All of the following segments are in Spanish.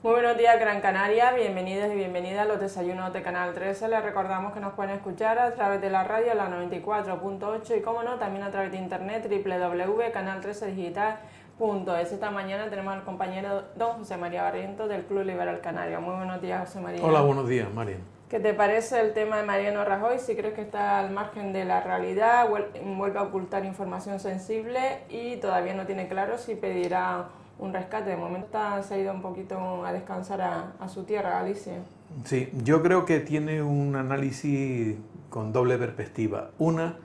Muy buenos días, Gran Canaria, bienvenidos y bienvenidas a los desayunos de Canal 13. Les recordamos que nos pueden escuchar a través de la radio, la 94.8 y, como no, también a través de internet, www.canal13digital.es. Esta mañana tenemos al compañero don José María Barrientos del Club Liberal Canario. Muy buenos días, José María. Hola, buenos días, María. ¿Qué te parece el tema de Mariano Rajoy? Si crees que está al margen de la realidad, vuelve a ocultar información sensible y todavía no tiene claro si pedirá un rescate. De momento se ha ido un poquito a descansar a su tierra, Galicia. Sí, yo creo que tiene un análisis con doble perspectiva. Una,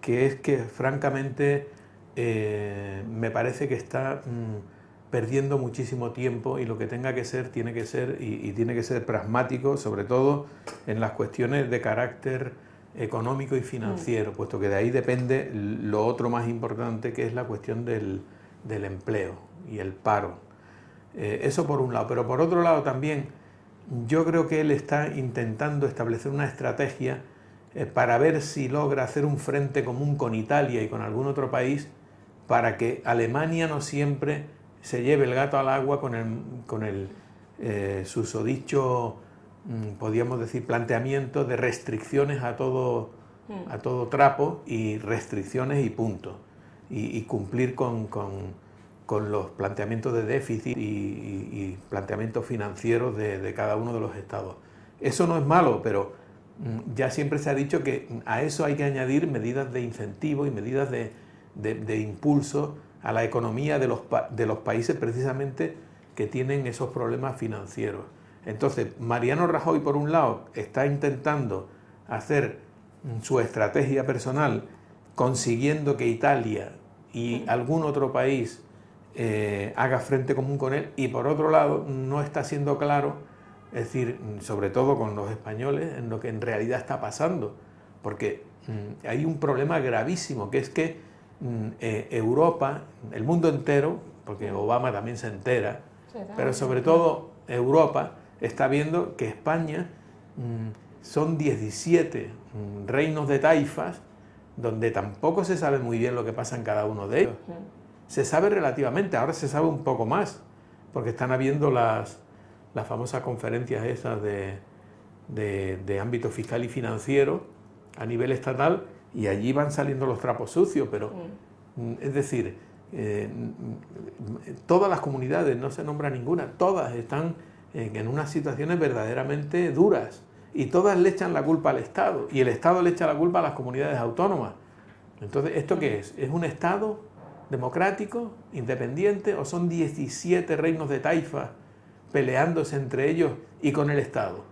que es que francamente me parece que está perdiendo muchísimo tiempo, y lo que tenga que ser, tiene que ser, y tiene que ser pragmático, sobre todo en las cuestiones de carácter económico y financiero, puesto que de ahí depende lo otro más importante, que es la cuestión del empleo y el paro. Eso por un lado, pero por otro lado también yo creo que él está intentando establecer una estrategia para ver si logra hacer un frente común con Italia y con algún otro país, para que Alemania no siempre se lleve el gato al agua con el susodicho, podríamos decir, planteamiento de restricciones a todo trapo, y restricciones y punto, y cumplir con los planteamientos de déficit y planteamientos financieros de cada uno de los estados. Eso no es malo, pero ya siempre se ha dicho que a eso hay que añadir medidas de incentivo y medidas de impulso a la economía de los países precisamente que tienen esos problemas financieros. Entonces, Mariano Rajoy, por un lado, está intentando hacer su estrategia personal, consiguiendo que Italia y algún otro país haga frente común con él, y por otro lado no está siendo claro, es decir, sobre todo con los españoles, en lo que en realidad está pasando, porque hay un problema gravísimo, que es que Europa, el mundo entero, porque Obama también se entera, pero sobre todo Europa está viendo que España son 17 reinos de taifas, donde tampoco se sabe muy bien lo que pasa en cada uno de ellos. Se sabe relativamente, ahora se sabe un poco más, porque están habiendo las famosas conferencias esas de ámbito fiscal y financiero a nivel estatal, y allí van saliendo los trapos sucios, pero es decir, todas las comunidades, no se nombra ninguna, todas están en unas situaciones verdaderamente duras, y todas le echan la culpa al Estado, y el Estado le echa la culpa a las comunidades autónomas. Entonces, ¿esto qué es? ¿Es un Estado democrático, independiente, o son 17 reinos de taifa peleándose entre ellos y con el Estado?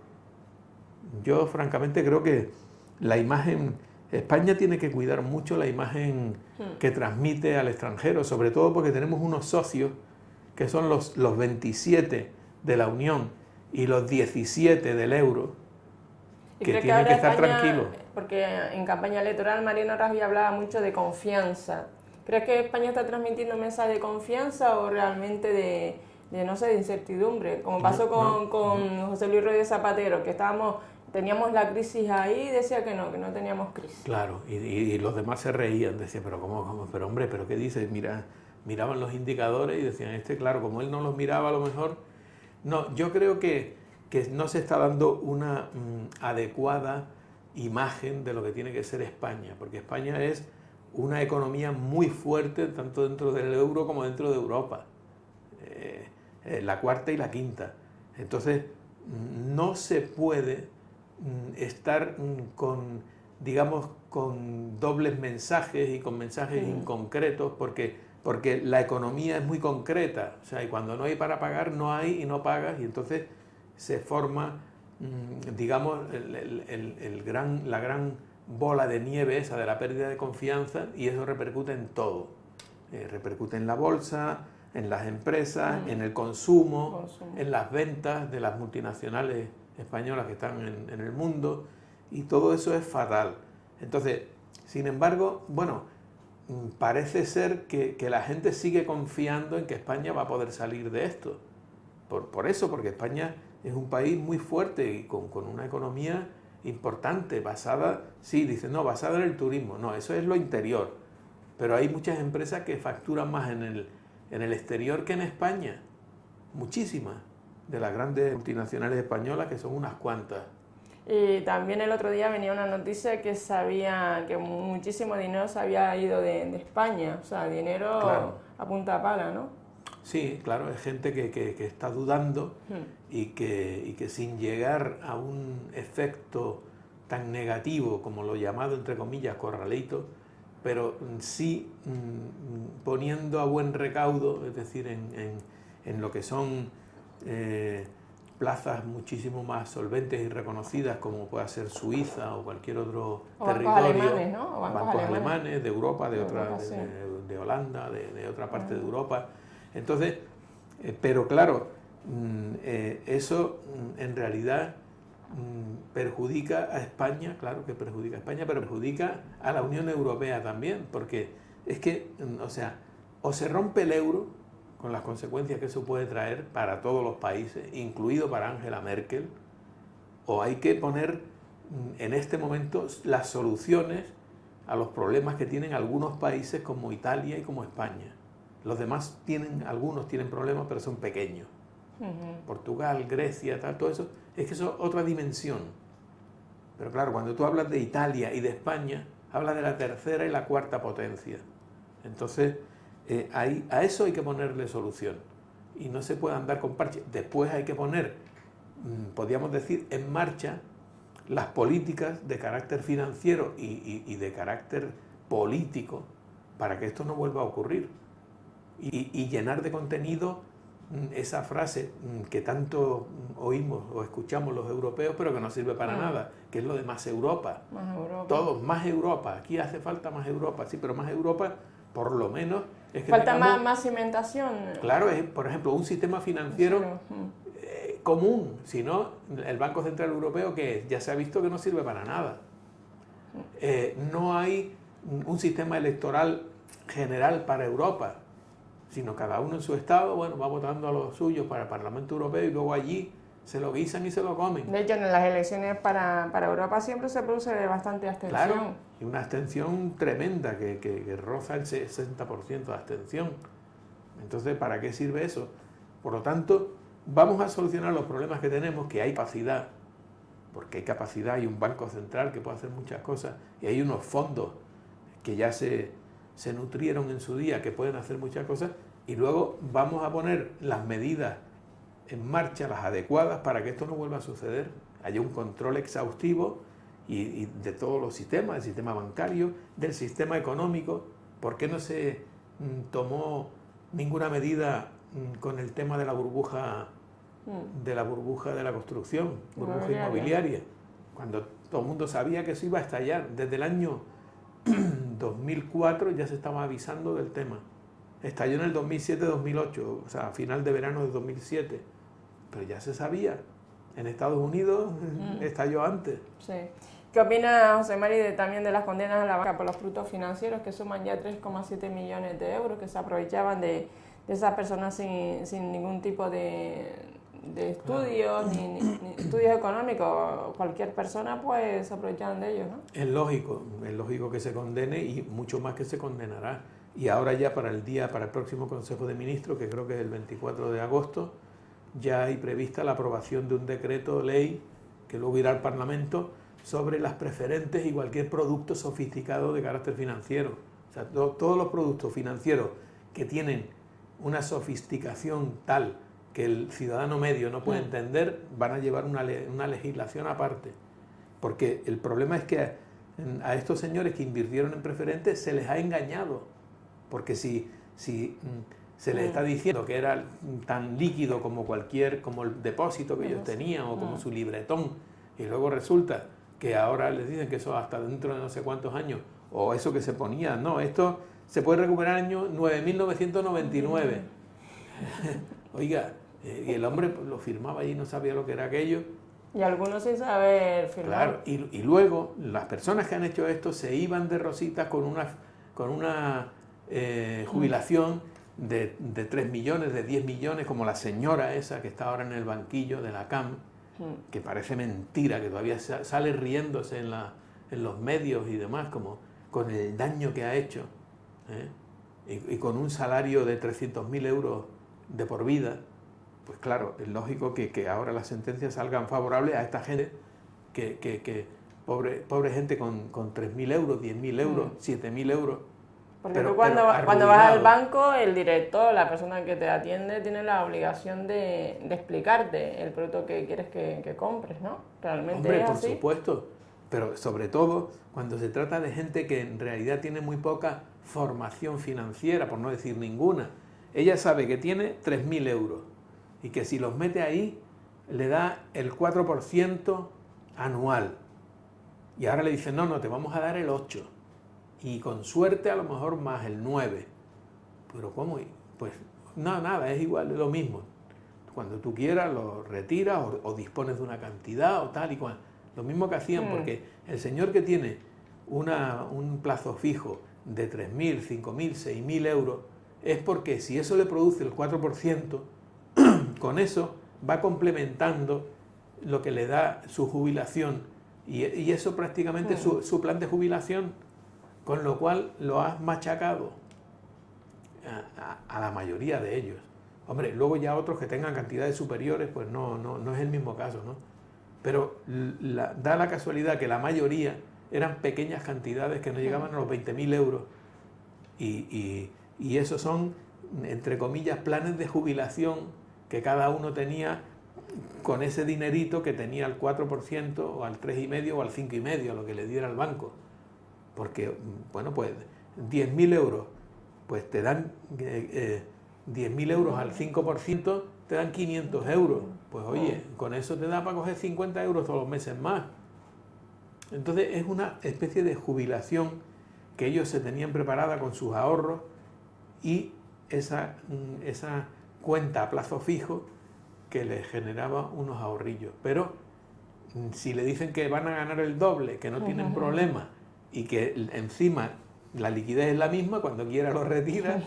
Yo francamente creo que la imagen, España tiene que cuidar mucho la imagen que transmite al extranjero, sobre todo porque tenemos unos socios que son los 27 de la Unión y los 17 del euro, que tienen que estar España, tranquilos. Porque en campaña electoral Mariano Rajoy hablaba mucho de confianza. ¿Crees que España está transmitiendo un mensaje de confianza o realmente de no sé, de incertidumbre? Como pasó con José Luis Rodríguez Zapatero, que teníamos la crisis ahí y decía que no teníamos crisis. Claro, y los demás se reían, decían, pero ¿cómo? Pero hombre, ¿pero qué dices? Miraban los indicadores y decían, claro, como él no los miraba a lo mejor. No, yo creo que no se está dando una adecuada imagen de lo que tiene que ser España, porque España es una economía muy fuerte, tanto dentro del euro como dentro de Europa, la cuarta y la quinta. Entonces, no se puede estar con dobles mensajes y con mensajes inconcretos, porque la economía es muy concreta, o sea, y cuando no hay para pagar, no hay y no pagas, y entonces se forma, la gran bola de nieve esa de la pérdida de confianza, y eso repercute en todo. Repercute en la bolsa, en las empresas, en el consumo, en las ventas de las multinacionales españolas que están en el mundo, y todo eso es fatal. Entonces, sin embargo, bueno, parece ser que la gente sigue confiando en que España va a poder salir de esto. Por eso, porque España es un país muy fuerte y con una economía importante, basada en el turismo. No, eso es lo interior. Pero hay muchas empresas que facturan más en el exterior que en España. Muchísimas. de las grandes multinacionales españolas, que son unas cuantas. Y también el otro día venía una noticia que sabía que muchísimo dinero se había ido de España, o sea, dinero Claro. a punta pala, ¿no? Sí, claro, es gente que está dudando y que sin llegar a un efecto tan negativo como lo llamado, entre comillas, corralito, pero sí poniendo a buen recaudo, es decir, en lo que son plazas muchísimo más solventes y reconocidas, como pueda ser Suiza o cualquier otro O territorio. bancos alemanes, ¿no? O bancos alemanes, de Europa, de Sí. de Holanda, de otra parte de Europa. Entonces, pero claro, eso en realidad perjudica a España, claro que perjudica a España, pero perjudica a la Unión Europea también, porque es que, o sea, o se rompe el euro, con las consecuencias que eso puede traer para todos los países, incluido para Angela Merkel, o hay que poner en este momento las soluciones a los problemas que tienen algunos países como Italia y como España. Los demás algunos tienen problemas, pero son pequeños. Portugal, Grecia, todo eso, es que eso es otra dimensión. Pero claro, cuando tú hablas de Italia y de España, hablas de la tercera y la cuarta potencia. Entonces, a eso hay que ponerle solución. Y no se puede andar con parches. Después hay que poner, podríamos decir, en marcha las políticas de carácter financiero y de carácter político para que esto no vuelva a ocurrir. Y llenar de contenido esa frase que tanto oímos o escuchamos los europeos, pero que no sirve para nada, que es lo de más Europa. Más Europa. Todos, más Europa. Aquí hace falta más Europa, sí, pero más Europa, por lo menos, es que falta tengamos, más cimentación. Claro, es, por ejemplo, un sistema financiero común, si no, el Banco Central Europeo, que ya se ha visto que no sirve para nada. No hay un sistema electoral general para Europa, sino cada uno en su estado, bueno, va votando a los suyos para el Parlamento Europeo y luego allí se lo guisan y se lo comen. De hecho, en las elecciones para Europa siempre se produce bastante abstención. Claro, y una abstención tremenda que roza el 60% de abstención. Entonces, ¿para qué sirve eso? Por lo tanto, vamos a solucionar los problemas que tenemos, que hay capacidad, porque hay capacidad, hay un banco central que puede hacer muchas cosas, y hay unos fondos que ya se nutrieron en su día, que pueden hacer muchas cosas, y luego vamos a poner las medidas en marcha, las adecuadas, para que esto no vuelva a suceder. Haya un control exhaustivo y de todos los sistemas, del sistema bancario, del sistema económico. ¿Por qué no se tomó ninguna medida con el tema de la burbuja de la construcción, burbuja inmobiliaria? Cuando todo el mundo sabía que eso iba a estallar. Desde el año 2004 ya se estaba avisando del tema. Estalló en el 2007-2008, o sea, a final de verano de 2007. Pero ya se sabía. En Estados Unidos estalló antes. Sí. ¿Qué opina José Mari también de las condenas a la banca por los frutos financieros que suman ya 3,7 millones de euros que se aprovechaban de esas personas sin ningún tipo de estudios, ni estudios económicos? Cualquier persona pues se aprovechaban de ellos, ¿no? Es lógico que se condene y mucho más que se condenará. Y ahora ya para el próximo Consejo de Ministros, que creo que es el 24 de agosto, ya hay prevista la aprobación de un decreto ley que luego irá al Parlamento sobre las preferentes y cualquier producto sofisticado de carácter financiero. O sea, todos los productos financieros que tienen una sofisticación tal que el ciudadano medio no puede entender, van a llevar una legislación aparte. Porque el problema es que a estos señores que invirtieron en preferentes se les ha engañado. Porque si se les está diciendo que era tan líquido como el depósito que ellos tenían o como su libretón, y luego resulta que ahora les dicen que eso hasta dentro de no sé cuántos años, o eso que se ponía, no, esto se puede recuperar en el año 9.999. Oiga, y el hombre lo firmaba allí y no sabía lo que era aquello. Y algunos sin saber firmar. Claro, y luego las personas que han hecho esto se iban de rositas con una jubilación de 3 millones, de 10 millones, como la señora esa que está ahora en el banquillo de la CAM, que parece mentira, que todavía sale riéndose en los medios y demás, como con el daño que ha hecho, y con un salario de 300.000 euros de por vida, pues claro, es lógico que ahora las sentencias salgan favorables a esta gente pobre gente con 3.000 euros, 10.000 euros, 7.000 euros. Porque tú cuando vas al banco, el director, la persona que te atiende, tiene la obligación de explicarte el producto que quieres que compres, ¿no? ¿Realmente Hombre, es por así? supuesto, pero sobre todo cuando se trata de gente que en realidad tiene muy poca formación financiera, por no decir ninguna. Ella sabe que tiene 3.000 euros y que si los mete ahí le da el 4% anual. Y ahora le dicen, no, te vamos a dar el 8%. Y con suerte a lo mejor más el 9%. Pero ¿cómo? Pues no, nada, es igual, es lo mismo. Cuando tú quieras lo retiras o dispones de una cantidad o tal y cual. Lo mismo que hacían, porque el señor que tiene un plazo fijo de 3.000, 5.000, 6.000 euros, es porque si eso le produce el 4%, con eso va complementando lo que le da su jubilación y eso prácticamente es su plan de jubilación, con lo cual lo has machacado a la mayoría de ellos. Hombre, luego ya otros que tengan cantidades superiores, pues no es el mismo caso, ¿no? Pero da la casualidad que la mayoría eran pequeñas cantidades que no llegaban a los 20.000 euros y esos son, entre comillas, planes de jubilación que cada uno tenía con ese dinerito que tenía al 4% o al 3,5% o al 5,5%, a lo que le diera el banco. Porque, bueno, pues 10.000 euros, pues te dan 10.000 euros al 5%, te dan 500 euros. Pues oye, con eso te da para coger 50 euros todos los meses más. Entonces es una especie de jubilación que ellos se tenían preparada con sus ahorros y esa cuenta a plazo fijo que les generaba unos ahorrillos. Pero si le dicen que van a ganar el doble, que no tienen problema y que encima la liquidez es la misma, cuando quiera lo retira,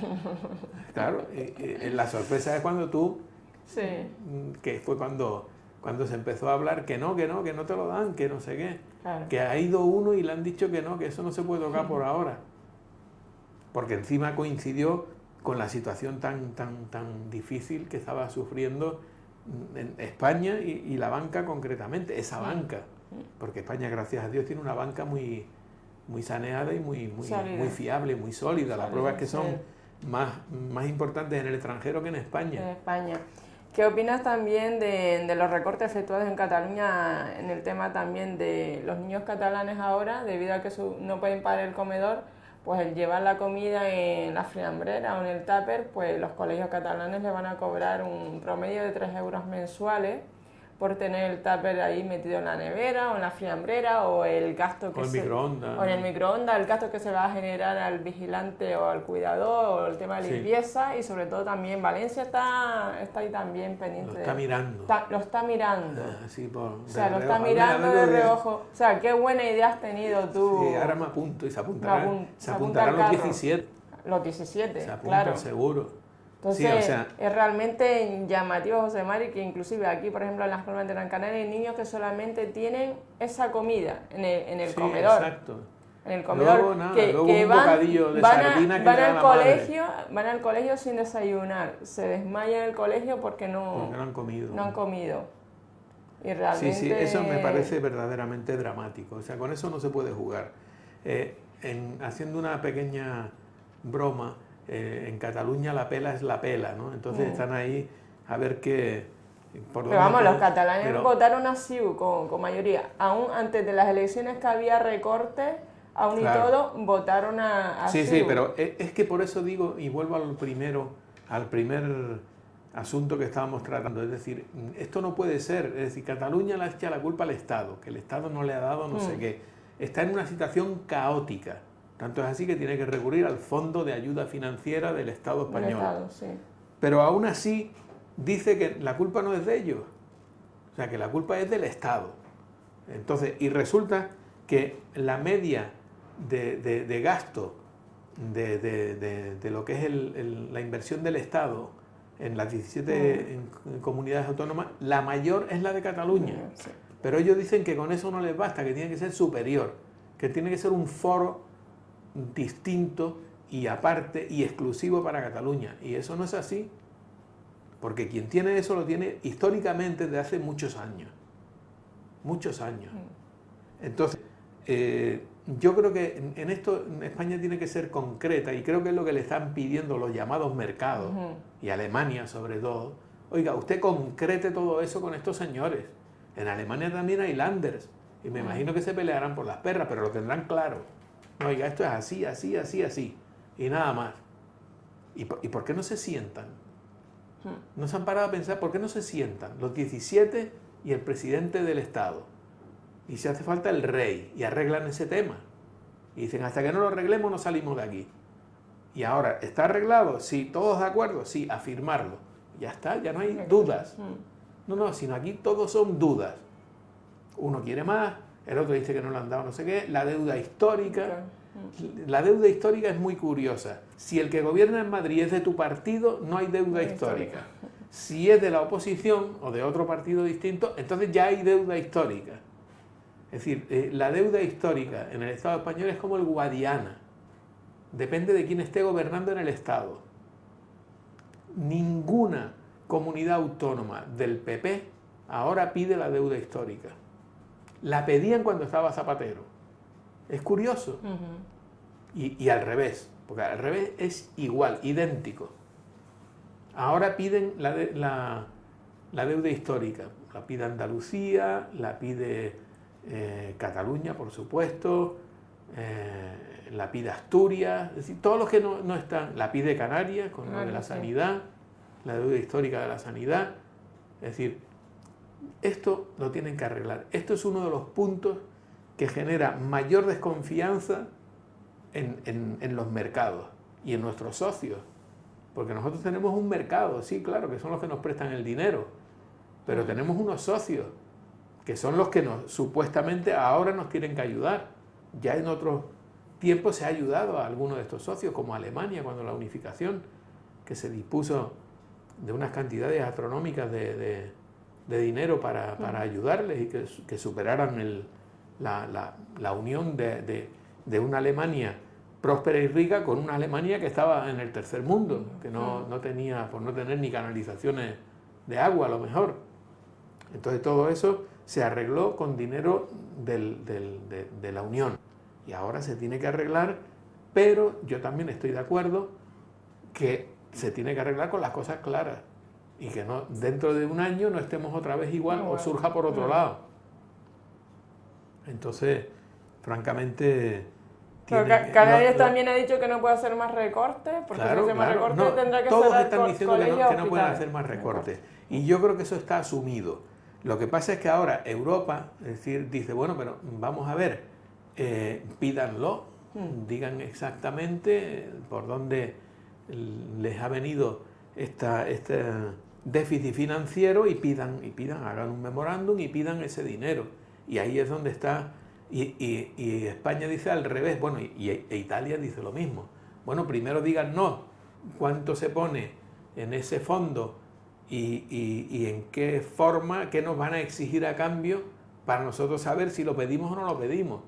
claro, la sorpresa es cuando tú, que fue cuando se empezó a hablar que no te lo dan, que no sé qué, claro, que ha ido uno y le han dicho que no, que eso no se puede tocar por ahora, porque encima coincidió con la situación tan difícil que estaba sufriendo en España y la banca concretamente, esa banca, porque España, gracias a Dios, tiene una banca muy saneada y muy fiable, muy sólida. La prueba es que son más importantes en el extranjero que en España. En España. ¿Qué opinas también de los recortes efectuados en Cataluña en el tema también de los niños catalanes ahora, debido a que no pueden pagar el comedor? Pues el llevar la comida en la friambrera o en el tupper, pues los colegios catalanes le van a cobrar un promedio de 3 euros mensuales por tener el tupper ahí metido en la nevera o en la friambrera, o el gasto que o en el microondas, el gasto que se va a generar al vigilante o al cuidador, o el tema de limpieza, y sobre todo también Valencia está ahí también pendiente. Lo está mirando. Lo está mirando. Lo está mirando de reojo. O sea, qué buena idea has tenido tú. Sí, ahora me apunto y se apuntarán los 17. Los 17, se apuntan, claro. Seguro. Entonces, es realmente llamativo, José Mari, que inclusive aquí, por ejemplo, en las Palmas de Gran Canaria hay niños que solamente tienen esa comida en el comedor. Exacto. En el comedor. Luego, que un bocadillo de sardina que le da la madre. Van al colegio sin desayunar, se desmayan en el colegio porque no han comido. No han comido. Y realmente... Sí, eso me parece verdaderamente dramático. O sea, con eso no se puede jugar. Haciendo una pequeña broma, en Cataluña la pela es la pela, ¿no? Entonces están ahí a ver qué... Pero vamos, los catalanes votaron así con mayoría. Aún antes de las elecciones que había recortes, aún claro, y todo, votaron así. Sí, pero es que por eso digo, y vuelvo al primer asunto que estábamos tratando, es decir, esto no puede ser, es decir, Cataluña le echa la culpa al Estado, que el Estado no le ha dado no sé qué. Está en una situación caótica. Tanto es así que tiene que recurrir al Fondo de Ayuda Financiera del Estado español. Pero aún así dice que la culpa no es de ellos, o sea, que la culpa es del Estado. Entonces, y resulta que la media de gasto de lo que es la inversión del Estado en las 17 comunidades autónomas, la mayor es la de Cataluña. Pero ellos dicen que con eso no les basta, que tiene que ser superior, que tiene que ser un foro distinto y aparte y exclusivo para Cataluña, y eso no es así. porque quien tiene eso lo tiene históricamente desde hace muchos años. Muchos años. Entonces, yo creo que en esto en España tiene que ser concreta, y creo que es lo que le están pidiendo los llamados mercados, y Alemania sobre todo. Oiga, usted concrete todo eso con estos señores. En Alemania también hay Landers, y me imagino que se pelearán por las perras, pero lo tendrán claro. No, oiga, esto es así, así, así, así, y nada más. ¿Y por qué no se sientan? No se han parado a pensar, ¿por qué no se sientan los 17 y el presidente del Estado? Y si hace falta el rey, y arreglan ese tema. Y dicen, hasta que no lo arreglemos no salimos de aquí. Y ahora, ¿está arreglado? Sí, todos de acuerdo, sí, a firmarlo. Ya está, ya no hay dudas. No, sino aquí todos son dudas. Uno quiere más, el otro dice que no le han dado no sé qué, la deuda histórica. La deuda histórica es muy curiosa. Si el que gobierna en Madrid es de tu partido, no hay deuda histórica. Si es de la oposición o de otro partido distinto, entonces ya hay deuda histórica. Es decir, la deuda histórica en el Estado español es como el Guadiana. Depende de quién esté gobernando en el Estado. Ninguna comunidad autónoma del PP ahora pide la deuda histórica. La pedían cuando estaba Zapatero. Es curioso. Y al revés, porque al revés es igual, idéntico. Ahora piden la deuda histórica. La pide Andalucía, la pide Cataluña, por supuesto, la pide Asturias, es decir, todos los que no están, la pide Canarias con lo de la sanidad, la deuda histórica de la sanidad. Es decir, esto lo tienen que arreglar. Esto es uno de los puntos que genera mayor desconfianza en los mercados y en nuestros socios. Porque nosotros tenemos un mercado, sí, claro, que son los que nos prestan el dinero, pero tenemos unos socios que son los que supuestamente ahora nos tienen que ayudar. Ya en otros tiempos se ha ayudado a algunos de estos socios, como Alemania, cuando la unificación, que se dispuso de unas cantidades astronómicas de dinero para ayudarles y que superaran la unión de una Alemania próspera y rica con una Alemania que estaba en el tercer mundo, que no tenía, por no tener ni canalizaciones de agua a lo mejor. Entonces todo eso se arregló con dinero de la Unión, y ahora se tiene que arreglar, pero yo también estoy de acuerdo que se tiene que arreglar con las cosas claras, y que no dentro de un año no estemos otra vez igual o surja por otro lado. Entonces, francamente... Pero Canarias también ha dicho que no puede hacer más recortes, porque si hace más recortes tendrá que todos cerrar están diciendo que no pueden hacer más recortes. Y yo creo que eso está asumido. Lo que pasa es que ahora Europa, es decir, dice, bueno, pero vamos a ver, pídanlo, digan exactamente por dónde les ha venido este déficit financiero y pidan, hagan un memorándum y pidan ese dinero. Y ahí es donde está... Y España dice al revés, bueno, e Italia dice lo mismo. Bueno, primero digan no, cuánto se pone en ese fondo y en qué forma, qué nos van a exigir a cambio para nosotros saber si lo pedimos o no lo pedimos.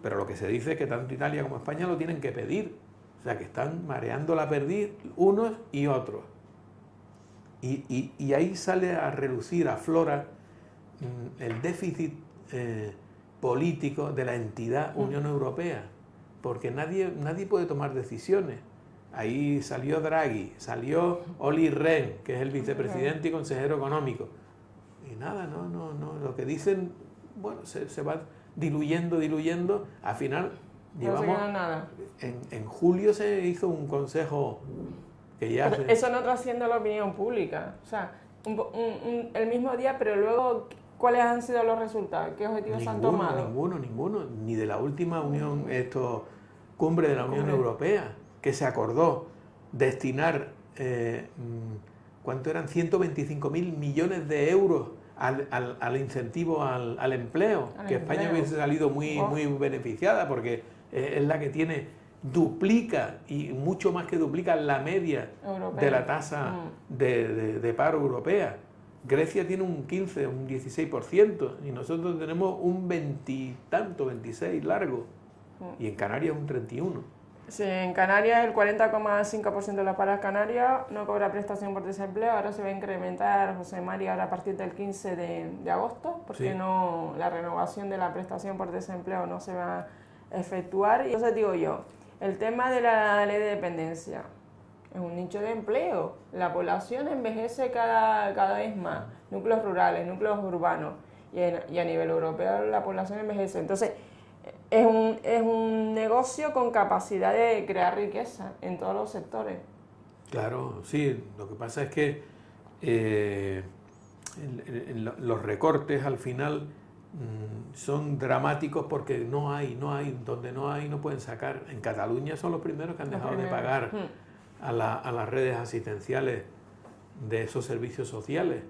Pero lo que se dice es que tanto Italia como España lo tienen que pedir. O sea, que están mareando la perdiz unos y otros. Y ahí sale a relucir, aflora el déficit político de la entidad Unión Europea, porque nadie puede tomar decisiones. Ahí salió Draghi, salió Olli Rehn, que es el vicepresidente y consejero económico. Y nada, no, lo que dicen, bueno, se va diluyendo. Al final, llevamos, en julio se hizo un consejo que ya... Pero eso no trasciende a la opinión pública. O sea, el mismo día, pero luego... ¿Cuáles han sido los resultados? ¿Qué objetivos se han tomado? Ninguno. Ni de la última cumbre de la Unión Europea, que se acordó destinar, ¿cuánto eran? 125.000 millones de euros al incentivo al empleo, que España hubiese salido muy beneficiada, porque es la que duplica, y mucho más que duplica, la media de la tasa de paro europea. Grecia tiene un 15, un 16%, y nosotros tenemos un 20 y tanto, 26 largo, y en Canarias un 31%. Sí, en Canarias el 40,5% de las paras canarias no cobra prestación por desempleo. Ahora se va a incrementar, José María, ahora a partir del 15 de agosto, porque Sí. no, la renovación de la prestación por desempleo no se va a efectuar. Y entonces digo yo, el tema de la ley de dependencia es un nicho de empleo. La población envejece cada vez más, núcleos rurales, núcleos urbanos, y a nivel europeo la población envejece. Entonces, es un negocio con capacidad de crear riqueza en todos los sectores. Claro, sí, lo que pasa es que los recortes al final son dramáticos porque no hay, donde no hay no pueden sacar. En Cataluña son los primeros que han dejado de pagar a las redes asistenciales de esos servicios sociales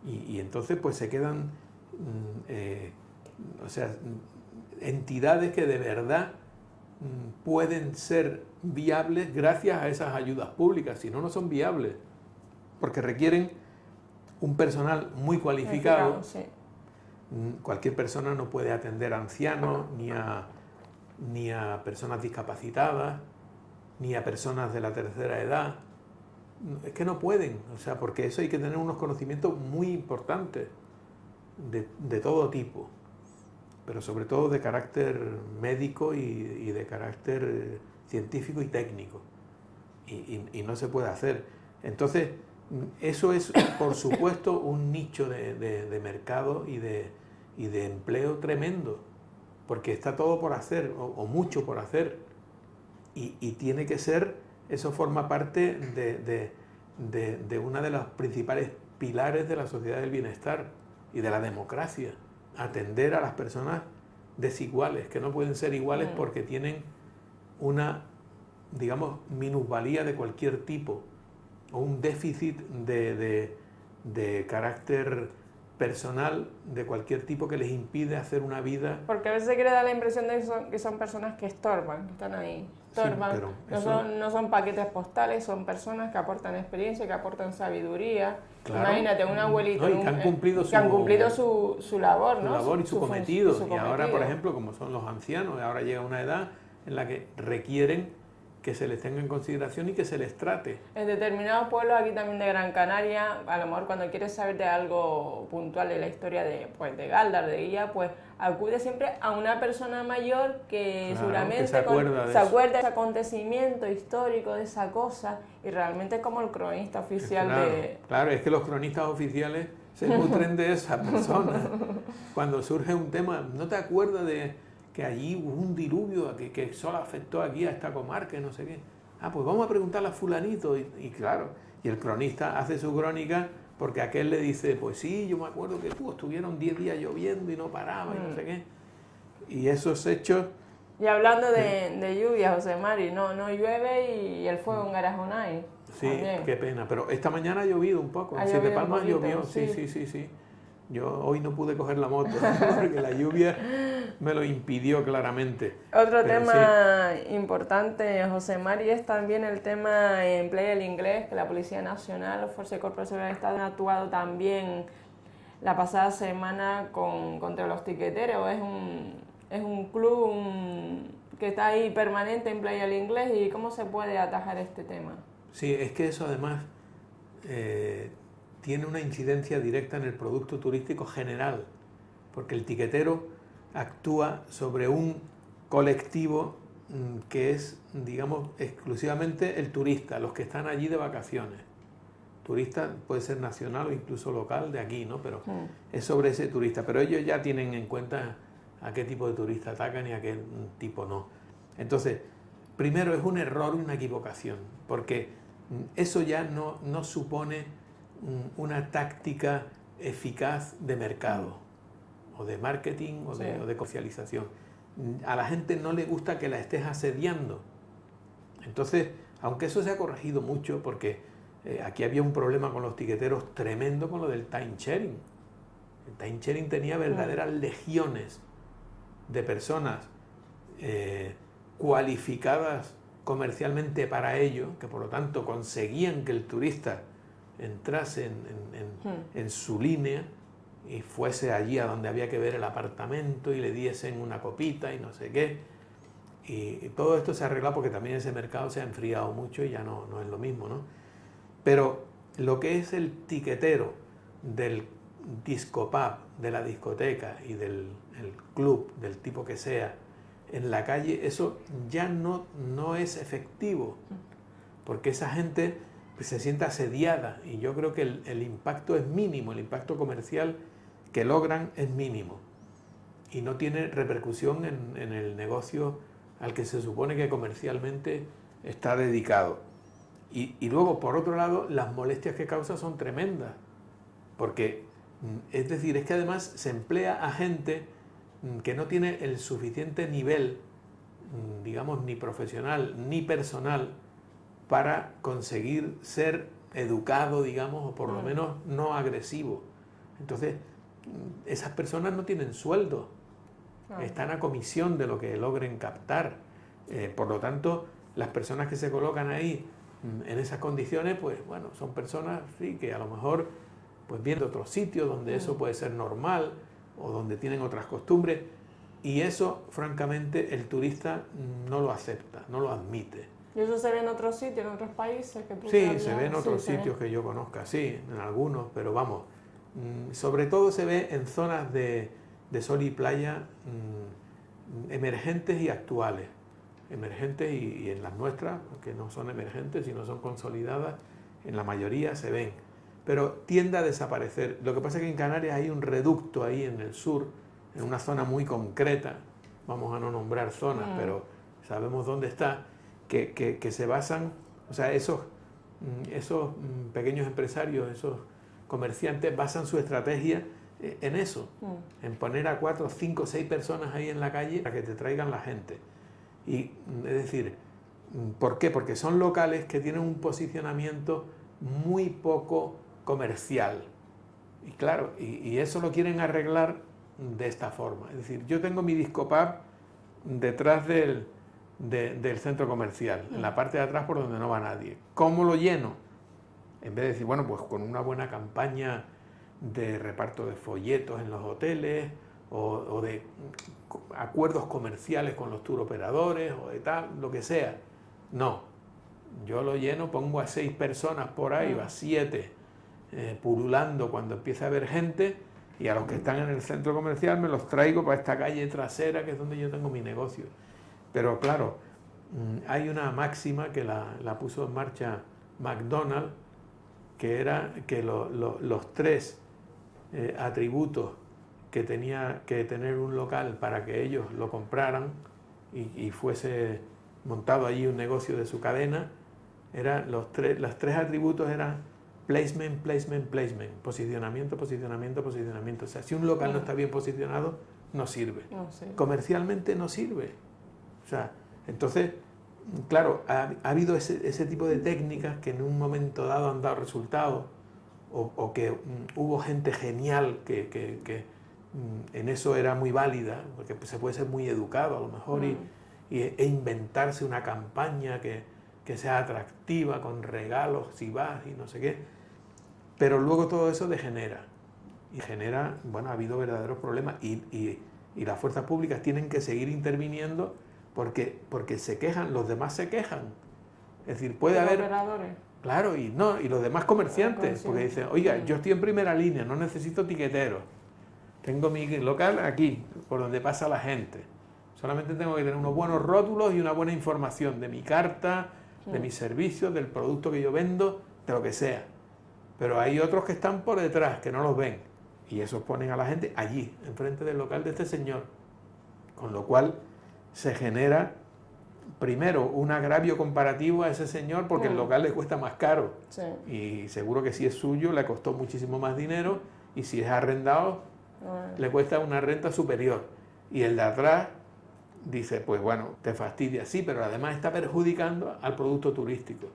y entonces pues se quedan, o sea, entidades que de verdad pueden ser viables gracias a esas ayudas públicas, si no, no son viables, porque requieren un personal muy cualificado. Sí. Cualquier persona no puede atender a ancianos, ni a personas discapacitadas, ni a personas de la tercera edad. Es que no pueden, o sea, porque eso hay que tener unos conocimientos muy importantes de todo tipo, pero sobre todo de carácter médico y de carácter científico y técnico. Y no se puede hacer. Entonces, eso es, por supuesto, un nicho de mercado y de empleo tremendo, porque está todo por hacer, o mucho por hacer, y tiene que ser, eso forma parte de una de los principales pilares de la sociedad del bienestar y de la democracia, atender a las personas desiguales, que no pueden ser iguales porque tienen una, digamos, minusvalía de cualquier tipo, o un déficit de carácter personal de cualquier tipo que les impide hacer una vida. Porque a veces se quiere dar la impresión de que son personas que estorban, que están ahí, estorban. Sí, no son paquetes postales, son personas que aportan experiencia, que aportan sabiduría. Claro. Imagínate, un abuelito No, que han cumplido su labor, su ¿no? labor y su cometido. su Y ahora, por ejemplo, como son los ancianos, ahora llega una edad en la que requieren que se les tenga en consideración y que se les trate. En determinados pueblos aquí también de Gran Canaria, a lo mejor cuando quieres saber de algo puntual de la historia de Galdar, de Guía, pues acude siempre a una persona mayor que Claro, seguramente que se acuerda de ese acontecimiento histórico, de esa cosa, y realmente es como el cronista oficial Claro, es que los cronistas oficiales se nutren de esa persona. Cuando surge un tema, ¿no te acuerdas de que allí hubo un diluvio que solo afectó aquí a esta comarca y no sé qué? Ah, pues vamos a preguntarle a fulanito. Y claro, y el cronista hace su crónica porque aquel le dice, pues sí, yo me acuerdo que estuvieron 10 días lloviendo y no paraba y no sé qué. Y esos hechos... Y hablando de lluvia, José Mari, no llueve y el fuego en Garajonay. Sí, también. Qué pena, pero esta mañana ha llovido un poco, en Siete Palmas llovió, sí. Yo hoy no pude coger la moto porque la lluvia me lo impidió claramente. Otro tema importante, José Mari, es también el tema en Playa del Inglés, que la Policía Nacional, Fuerza y Cuerpo de Seguridad del Estado han actuado también la pasada semana contra los tiqueteros. Es un club que está ahí permanente en Playa del Inglés. ¿Y cómo se puede atajar este tema? Sí, es que eso además tiene una incidencia directa en el producto turístico general, porque el tiquetero actúa sobre un colectivo que es, digamos, exclusivamente el turista, los que están allí de vacaciones. Turista puede ser nacional o incluso local de aquí, ¿no? Pero es sobre ese turista. Pero ellos ya tienen en cuenta a qué tipo de turista atacan y a qué tipo no. Entonces, primero es un error, una equivocación, porque eso ya no supone una táctica eficaz de mercado, o de marketing, o de comercialización. A la gente no le gusta que la estés asediando. Entonces, aunque eso se ha corregido mucho, porque aquí había un problema con los tiqueteros tremendo con lo del time sharing. El time sharing tenía verdaderas legiones de personas cualificadas comercialmente para ello, que por lo tanto conseguían que el turista entrase en su línea y fuese allí a donde había que ver el apartamento y le diesen una copita y no sé qué. Y todo esto se arregla porque también ese mercado se ha enfriado mucho y ya no es lo mismo, ¿no? Pero lo que es el tiquetero del discopub, de la discoteca y del el club, del tipo que sea, en la calle, eso ya no es efectivo, porque esa gente pues, se siente asediada y yo creo que el impacto es mínimo, el impacto comercial que logran es mínimo y no tiene repercusión en el negocio al que se supone que comercialmente está dedicado. Y luego, por otro lado, las molestias que causa son tremendas, porque, es decir, es que además se emplea a gente que no tiene el suficiente nivel, digamos, ni profesional ni personal para conseguir ser educado, digamos, o por lo menos no agresivo. Entonces, esas personas no tienen sueldo, están a comisión de lo que logren captar. Por lo tanto, las personas que se colocan ahí en esas condiciones, pues bueno, son personas sí, que a lo mejor pues vienen de otros sitios donde eso puede ser normal o donde tienen otras costumbres y eso, francamente, el turista no lo acepta, no lo admite. ¿Y eso se ve en otros sitios, en otros países? Que tú Sí, se ve en otros sitios que yo conozca, sí, en algunos, pero vamos, sobre todo se ve en zonas de sol y playa emergentes y actuales. Emergentes y en las nuestras, que no son emergentes, sino son consolidadas, en la mayoría se ven. Pero tiende a desaparecer. Lo que pasa es que en Canarias hay un reducto ahí en el sur, en una zona muy concreta, vamos a no nombrar zonas, pero sabemos dónde está, que se basan, o sea, esos pequeños empresarios, esos comerciantes basan su estrategia en eso, en poner a 4, 5, 6 personas ahí en la calle para que te traigan la gente. Y es decir, ¿por qué? Porque son locales que tienen un posicionamiento muy poco comercial. Y claro, y eso lo quieren arreglar de esta forma. Es decir, yo tengo mi discopub detrás del centro comercial, en la parte de atrás por donde no va nadie. ¿Cómo lo lleno? En vez de decir, bueno, pues con una buena campaña de reparto de folletos en los hoteles o de acuerdos comerciales con los tour operadores o de tal, lo que sea. No, yo lo lleno, pongo a 6 personas por ahí o a 7 pululando cuando empieza a haber gente y a los que están en el centro comercial me los traigo para esta calle trasera que es donde yo tengo mi negocio. Pero claro, hay una máxima que la puso en marcha McDonald's, que era que los 3 atributos que tenía que tener un local para que ellos lo compraran y fuese montado allí un negocio de su cadena, los tres atributos eran placement, placement, placement, posicionamiento, posicionamiento, posicionamiento. O sea, si un local no está bien posicionado, no sirve. No, sí. Comercialmente no sirve. O sea, entonces, claro, ha habido ese tipo de técnicas que en un momento dado han dado resultados o que hubo gente genial que en eso era muy válida, porque se puede ser muy educado a lo mejor e inventarse una campaña que sea atractiva con regalos si vas y no sé qué, pero luego todo eso degenera y genera, bueno, ha habido verdaderos problemas y las fuerzas públicas tienen que seguir interviniendo porque se quejan, los demás se quejan, es decir, puede haber operadores. Claro, y los demás comerciantes, porque dicen, oiga, yo estoy en primera línea, no necesito tiqueteros. Tengo mi local aquí, por donde pasa la gente. Solamente tengo que tener unos buenos rótulos y una buena información de mi carta, de mis servicios, del producto que yo vendo, de lo que sea. Pero hay otros que están por detrás, que no los ven. Y esos ponen a la gente allí, enfrente del local de este señor. Con lo cual se genera, primero, un agravio comparativo a ese señor porque el local le cuesta más caro. Sí. Y seguro que si es suyo le costó muchísimo más dinero y si es arrendado le cuesta una renta superior. Y el de atrás dice, pues bueno, te fastidia, sí, pero además está perjudicando al producto turístico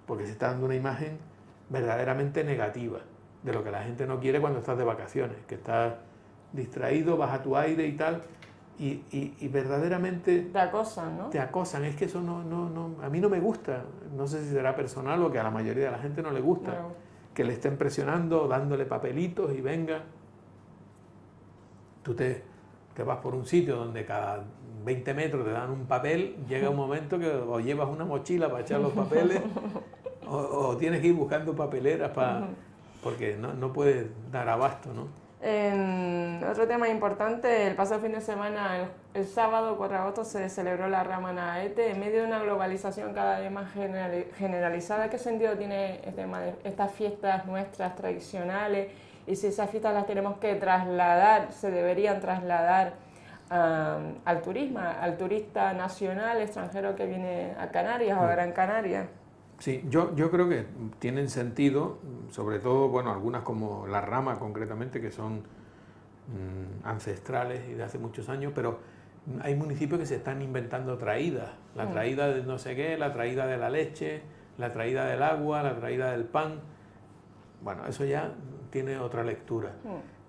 porque se está dando una imagen verdaderamente negativa de lo que la gente no quiere cuando estás de vacaciones, que estás distraído, vas a tu aire y tal. Y verdaderamente te acosan, ¿no? Te acosan, es que eso no, a mí no me gusta, no sé si será personal o que a la mayoría de la gente no le gusta, que le estén presionando, dándole papelitos y venga. Tú te vas por un sitio donde cada 20 metros te dan un papel, llega un momento que o llevas una mochila para echar los papeles o tienes que ir buscando papeleras porque no puedes dar abasto, ¿no? Otro tema importante, el pasado fin de semana, el sábado 4 de agosto, se celebró la Rama Naete en medio de una globalización cada vez más generalizada. ¿Qué sentido tiene el tema de estas fiestas nuestras tradicionales? Y si esas fiestas las tenemos que trasladar, se deberían trasladar al turismo, al turista nacional, extranjero que viene a Canarias o a Gran Canaria. Sí, yo creo que tienen sentido, sobre todo, bueno, algunas como la Rama concretamente, que son ancestrales y de hace muchos años, pero hay municipios que se están inventando traídas, la traída de no sé qué, la traída de la leche, la traída del agua, la traída del pan. Bueno, eso ya tiene otra lectura,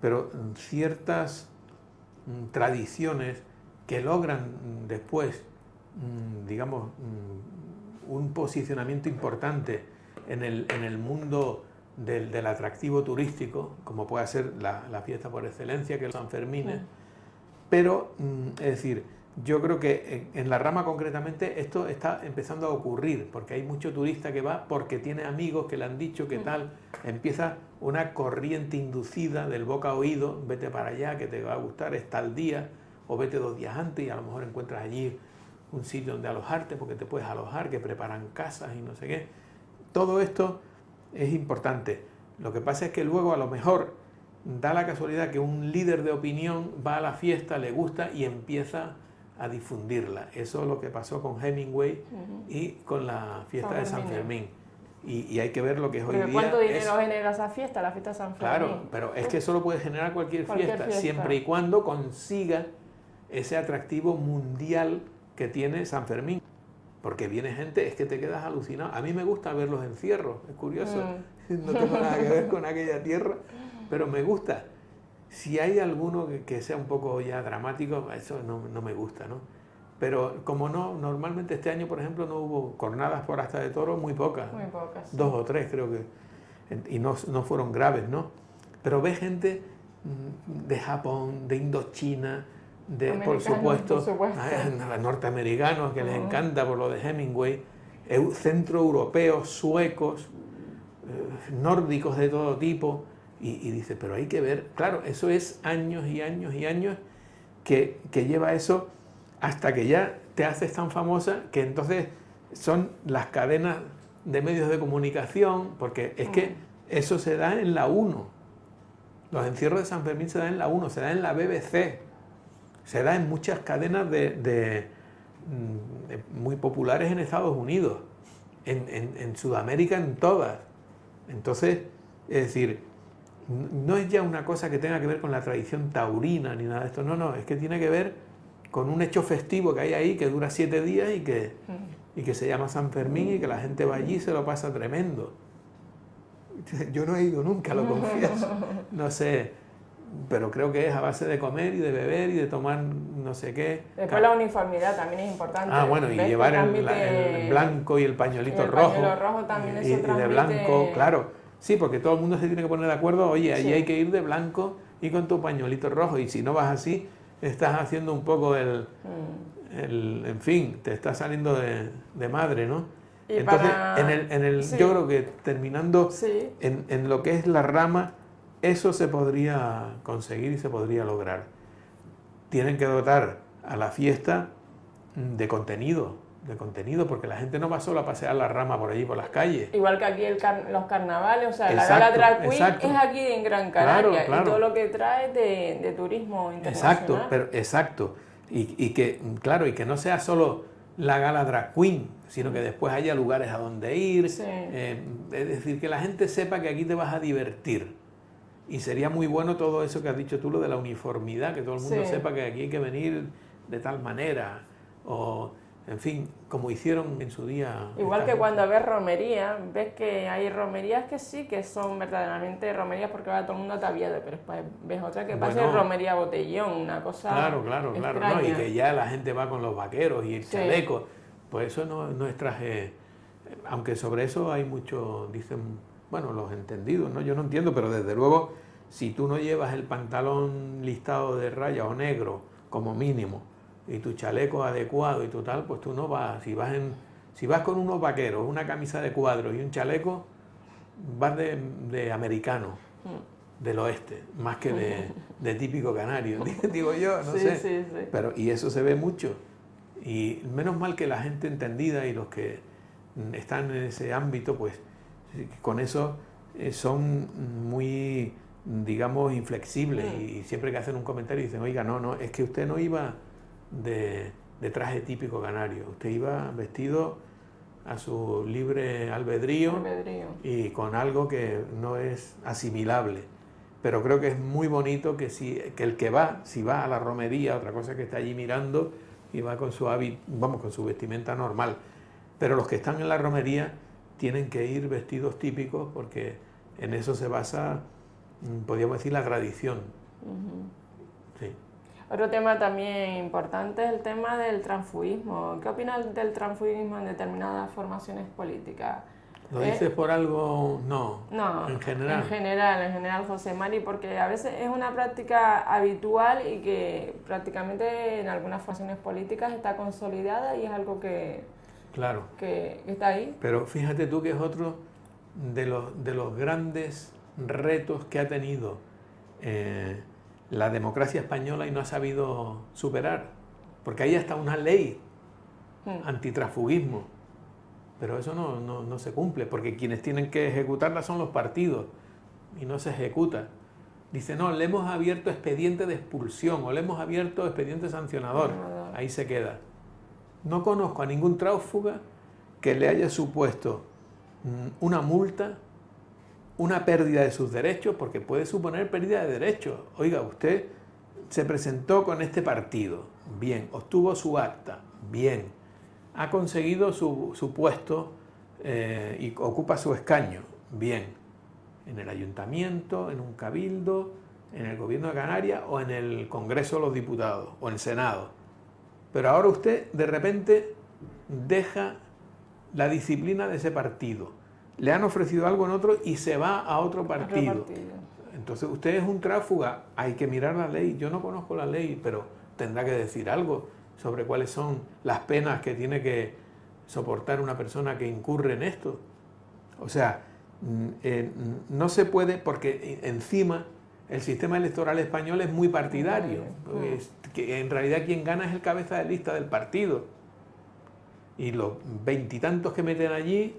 pero ciertas tradiciones que logran después, digamos, un posicionamiento importante en el mundo del atractivo turístico, como puede ser la fiesta por excelencia, que es los Sanfermines, pero, es decir, yo creo que en la Rama concretamente esto está empezando a ocurrir, porque hay mucho turista que va porque tiene amigos que le han dicho que tal, empieza una corriente inducida del boca a oído, vete para allá que te va a gustar, es tal día, o vete 2 días antes y a lo mejor encuentras allí un sitio donde alojarte porque te puedes alojar, que preparan casas y no sé qué. Todo esto es importante. Lo que pasa es que luego a lo mejor da la casualidad que un líder de opinión va a la fiesta, le gusta y empieza a difundirla. Eso es lo que pasó con Hemingway y con la fiesta de San Fermín. Y hay que ver lo que es hoy día. ¿Cuánto dinero genera esa fiesta, la fiesta de San Fermín? Claro, pero es que eso lo puede generar cualquier fiesta, siempre y cuando consiga ese atractivo mundial que tiene San Fermín, porque viene gente, es que te quedas alucinado. A mí me gusta ver los encierros, es curioso, no tengo nada que ver con aquella tierra, pero me gusta. Si hay alguno que sea un poco ya dramático, eso no me gusta, ¿no? Pero como no, normalmente este año, por ejemplo, no hubo cornadas por asta de toro, muy pocas. Muy pocas. 2 o 3 creo que, y no fueron graves, ¿no? Pero ves gente de Japón, de Indochina, por supuesto, norteamericanos que les encanta por lo de Hemingway, centroeuropeos, suecos, nórdicos de todo tipo, y dice, pero hay que ver, claro, eso es años y años y años que lleva eso hasta que ya te haces tan famosa que entonces son las cadenas de medios de comunicación, porque es que eso se da en la 1, los encierros de San Fermín se dan en la 1, se da en la BBC, se da en muchas cadenas muy populares en Estados Unidos, en Sudamérica en todas. Entonces, es decir, no es ya una cosa que tenga que ver con la tradición taurina ni nada de esto, no, es que tiene que ver con un hecho festivo que hay ahí que dura 7 días y que se llama San Fermín y que la gente va allí y se lo pasa tremendo. Yo no he ido nunca, lo confieso, no sé, pero creo que es a base de comer y de beber y de tomar no sé qué. Después la uniformidad también es importante. Bueno, y llevar el blanco y el pañuelito rojo. El pañuelo rojo también eso transmite. Y de blanco, claro. Sí, porque todo el mundo se tiene que poner de acuerdo, oye, allí hay que ir de blanco y con tu pañuelito rojo, y si no vas así, estás haciendo un poco en fin, te está saliendo de madre, ¿no? Entonces, yo creo que terminando en lo que es la Rama, eso se podría conseguir y se podría lograr. Tienen que dotar a la fiesta de contenido, porque la gente no va solo a pasear la Rama por allí, por las calles. Igual que aquí los carnavales, o sea, la Gala Drag Queen es aquí en Gran Canaria, claro. Y todo lo que trae de turismo internacional. Exacto. Y que no sea solo la Gala Drag Queen, sino que después haya lugares a donde ir. Sí. Es decir, que la gente sepa que aquí te vas a divertir. Y sería muy bueno todo eso que has dicho tú, lo de la uniformidad, que todo el mundo sepa que aquí hay que venir de tal manera, o en fin, como hicieron en su día. Igual que cuando ves romería, ves que hay romerías que sí, que son verdaderamente romerías porque va todo el mundo ataviado, pero después ves otra que pasa romería botellón, una cosa Claro, no, y que ya la gente va con los vaqueros y el chaleco, pues eso no es traje, aunque sobre eso hay mucho, dicen, bueno, los entendidos, ¿no? Yo no entiendo, pero desde luego, si tú no llevas el pantalón listado de rayas o negro, como mínimo, y tu chaleco adecuado y tu tal, pues tú no vas. Si vas con unos vaqueros, una camisa de cuadros y un chaleco, vas de americano, del oeste, más que de típico canario, digo yo, no sé. Sí. Pero, y eso se ve mucho. Y menos mal que la gente entendida y los que están en ese ámbito, pues con eso son muy, digamos, inflexibles. Y siempre que hacen un comentario dicen, oiga, no, es que usted no iba de traje típico canario, usted iba vestido a su libre albedrío y con algo que no es asimilable. Pero creo que es muy bonito que el que va, si va a la romería, otra cosa que está allí mirando y va con su con su vestimenta normal. Pero los que están en la romería tienen que ir vestidos típicos porque en eso se basa, podríamos decir, la tradición. Sí. Otro tema también importante es el tema del transfugismo. ¿Qué opinas del transfugismo en determinadas formaciones políticas? ¿Lo dices por algo? No, en general. En general, José Mari, porque a veces es una práctica habitual y que prácticamente en algunas formaciones políticas está consolidada y es algo que está ahí. Pero fíjate tú que es otro de los grandes retos que ha tenido la democracia española y no ha sabido superar, porque ahí está una ley antitransfugismo, pero eso no se cumple, porque quienes tienen que ejecutarla son los partidos y no se ejecuta. Dice, no, le hemos abierto expediente de expulsión o le hemos abierto expediente sancionador, ahí se queda. No conozco a ningún tránsfuga que le haya supuesto una multa, una pérdida de sus derechos, porque puede suponer pérdida de derechos. Oiga, usted se presentó con este partido, bien, obtuvo su acta, bien, ha conseguido su puesto y ocupa su escaño, bien, en el ayuntamiento, en un cabildo, en el gobierno de Canarias o en el Congreso de los Diputados o en el Senado. Pero ahora usted de repente deja la disciplina de ese partido. Le han ofrecido algo en otro y se va a otro partido. Entonces usted es un tránsfuga, hay que mirar la ley. Yo no conozco la ley, pero tendrá que decir algo sobre cuáles son las penas que tiene que soportar una persona que incurre en esto. O sea, no se puede, porque encima el sistema electoral español es muy partidario. Que en realidad quien gana es el cabeza de lista del partido. Y los veintitantos que meten allí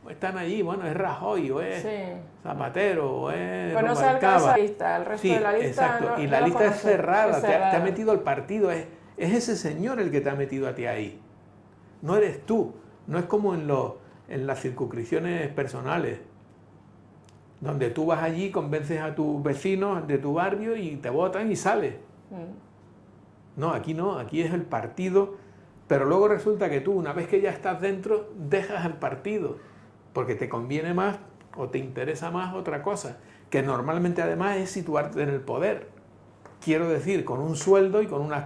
están allí, bueno, es Rajoy, o es Zapatero, o es conoce al cabeza, el resto de la lista exacto, y la lista es cerrada, te ha metido al partido, es ese señor el que te ha metido a ti ahí, no eres tú, no es como en las circunscripciones personales, donde tú vas allí, convences a tus vecinos de tu barrio y te votan y sales. No, aquí es el partido, pero luego resulta que tú, una vez que ya estás dentro, dejas el partido, porque te conviene más o te interesa más otra cosa, que normalmente además es situarte en el poder. Quiero decir, con un sueldo y con unas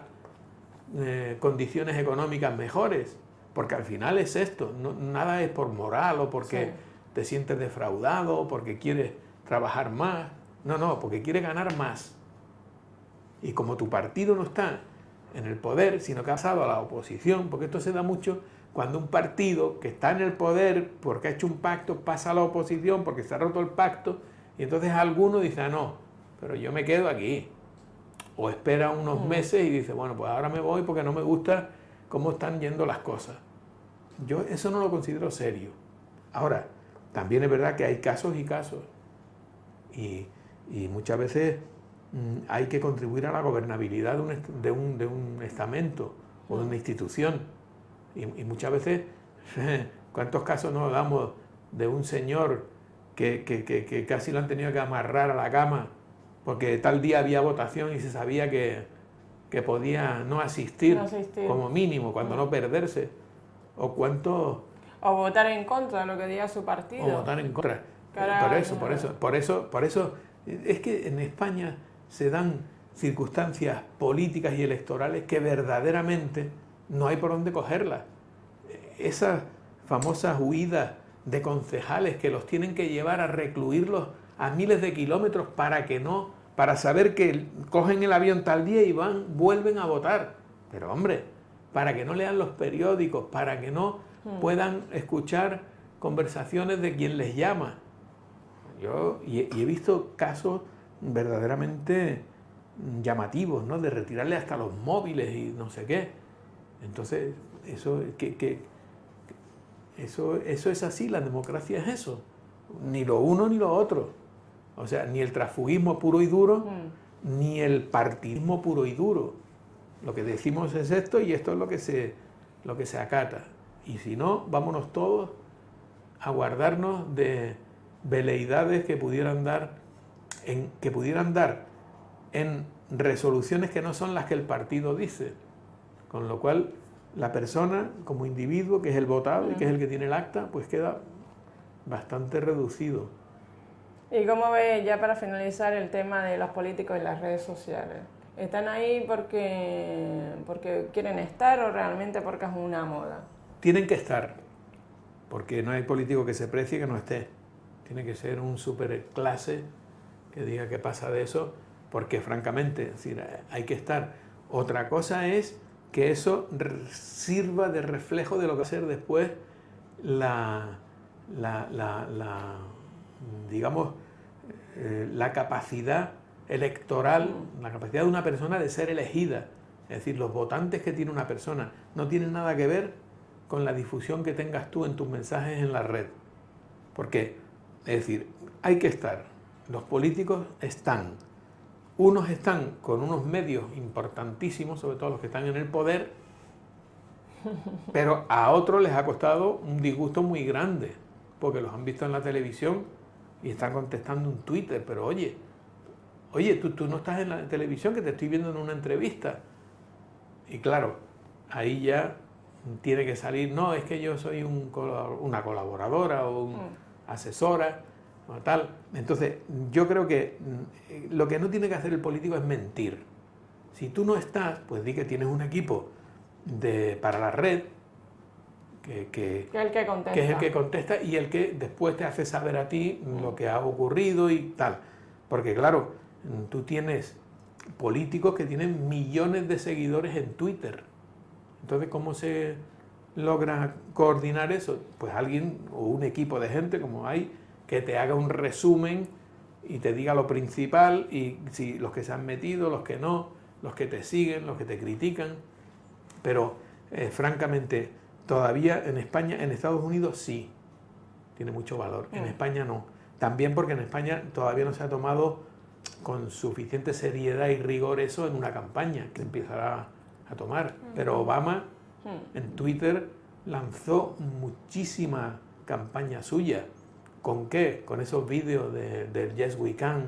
condiciones económicas mejores, porque al final es esto, nada es por moral o porque te sientes defraudado o porque quieres trabajar más, no, porque quieres ganar más. Y como tu partido no está en el poder, sino que ha pasado a la oposición, porque esto se da mucho cuando un partido que está en el poder porque ha hecho un pacto pasa a la oposición porque se ha roto el pacto y entonces alguno dice, no, pero yo me quedo aquí. O espera unos meses y dice, bueno, pues ahora me voy porque no me gusta cómo están yendo las cosas. Yo eso no lo considero serio. Ahora, también es verdad que hay casos y casos. Y muchas veces hay que contribuir a la gobernabilidad de un estamento o de una institución. Y muchas veces, ¿cuántos casos nos damos de un señor que casi lo han tenido que amarrar a la cama porque tal día había votación y se sabía que podía no asistir, como mínimo, cuando no perderse? O votar en contra de lo que diga su partido. O votar en contra. Por eso, es que en España se dan circunstancias políticas y electorales que verdaderamente no hay por dónde cogerlas. Esas famosas huidas de concejales que los tienen que llevar a recluirlos a miles de kilómetros para saber que cogen el avión tal día y vuelven a votar. Pero hombre, para que no lean los periódicos, para que no puedan escuchar conversaciones de quien les llama. Y he visto casos verdaderamente llamativos, ¿no? De retirarle hasta los móviles y no sé qué. Entonces, eso es así, la democracia es eso. Ni lo uno ni lo otro. O sea, ni el transfugismo puro y duro, ni el partidismo puro y duro. Lo que decimos es esto y esto es lo que se acata. Y si no, vámonos todos a guardarnos de veleidades que pudieran dar en resoluciones que no son las que el partido dice. Con lo cual, la persona como individuo, que es el votado y que es el que tiene el acta, pues queda bastante reducido. ¿Y cómo ve, ya para finalizar, el tema de los políticos y las redes sociales? ¿Están ahí porque quieren estar o realmente porque es una moda? Tienen que estar, porque no hay político que se precie que no esté. Tiene que ser un superclase que diga qué pasa de eso, porque francamente, es decir, hay que estar. Otra cosa es que eso sirva de reflejo de lo que va a ser después digamos, la capacidad electoral, la capacidad de una persona de ser elegida. Es decir, los votantes que tiene una persona no tienen nada que ver con la difusión que tengas tú en tus mensajes en la red. Porque, es decir, hay que estar. Los políticos están. Unos están con unos medios importantísimos, sobre todo los que están en el poder, pero a otros les ha costado un disgusto muy grande, porque los han visto en la televisión y están contestando un Twitter, pero oye, tú no estás en la televisión, que te estoy viendo en una entrevista. Y claro, ahí ya tiene que salir, no, es que yo soy una colaboradora o una asesora o tal. Entonces, yo creo que lo que no tiene que hacer el político es mentir. Si tú no estás, pues di que tienes un equipo para la red, que es el que contesta y el que después te hace saber a ti lo que ha ocurrido y tal. Porque claro, tú tienes políticos que tienen millones de seguidores en Twitter. Entonces, ¿cómo se logra coordinar eso? Pues alguien o un equipo de gente, como hay, que te haga un resumen y te diga lo principal, y si los que se han metido, los que no, los que te siguen, los que te critican. Pero, francamente, todavía en España, en Estados Unidos sí, tiene mucho valor. En España no. También porque en España todavía no se ha tomado con suficiente seriedad y rigor eso en una campaña que empezará a tomar. Pero Obama en Twitter lanzó muchísima campaña suya. ¿Con qué? Con esos vídeos del Yes We Can,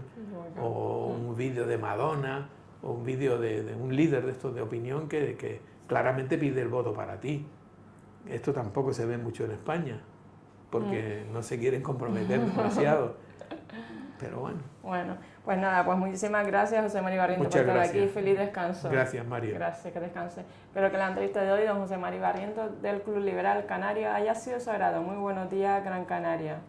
o un vídeo de Madonna, o un vídeo de un líder de estos de opinión que claramente pide el voto para ti. Esto tampoco se ve mucho en España, porque no se quieren comprometer demasiado. Pero bueno. Bueno, pues nada, pues muchísimas gracias, José Mari Barrientos, por estar aquí. Feliz descanso. Gracias, María. Gracias, que descanse. Espero que la entrevista de hoy, don José Mari Barrientos, del Club Liberal Canario, haya sido de su agrado. Muy buenos días, Gran Canaria.